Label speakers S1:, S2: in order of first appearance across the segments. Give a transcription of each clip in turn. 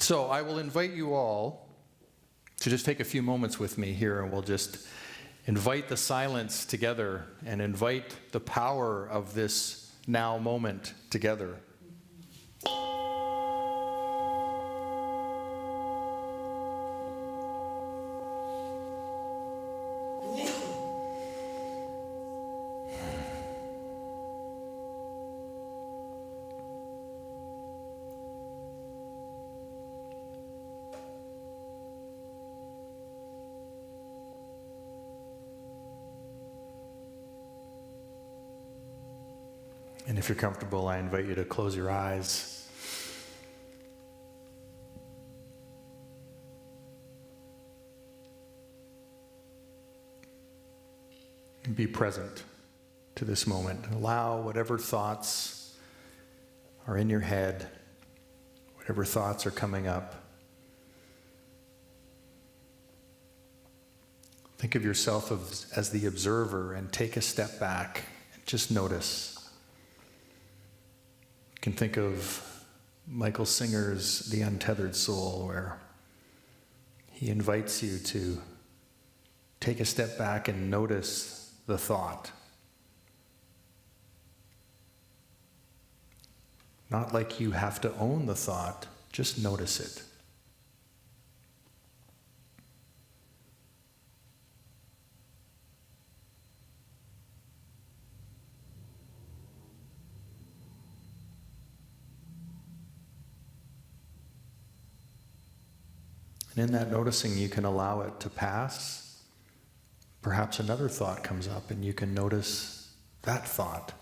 S1: So I will invite you all to just take a few moments with me here, and we'll just invite the silence together and invite the power of this now moment together. And if you're comfortable, I invite you to close your eyes. And be present to this moment. Allow whatever thoughts are in your head, whatever thoughts are coming up. Think of yourself as the observer and take a step back and just notice. You can think of Michael Singer's The Untethered Soul, where he invites you to take a step back and notice the thought. Not like you have to own the thought, just notice it. And in that noticing, you can allow it to pass. Perhaps another thought comes up and you can notice that thought.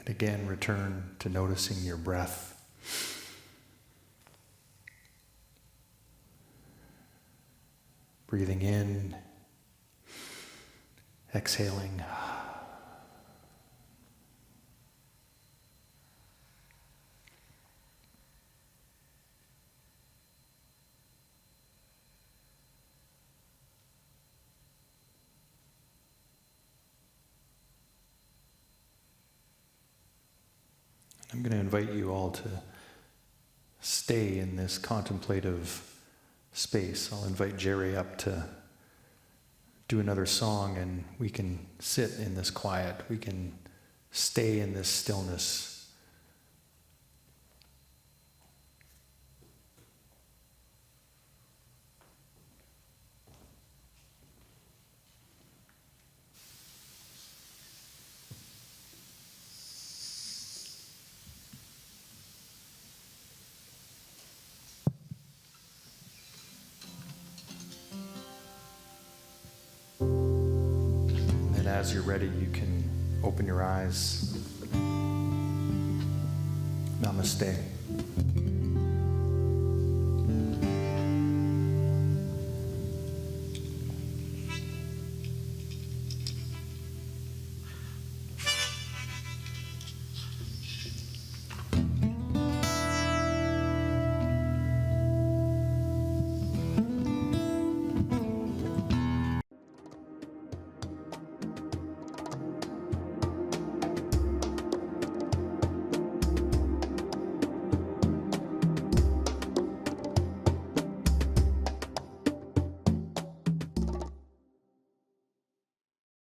S1: And again, return to noticing your breath. Breathing in, exhaling. I'm going to invite you all to stay in this contemplative space. I'll invite Jerry up to do another song, and we can sit in this quiet. We can stay in this stillness. As you're ready, you can open your eyes. Namaste.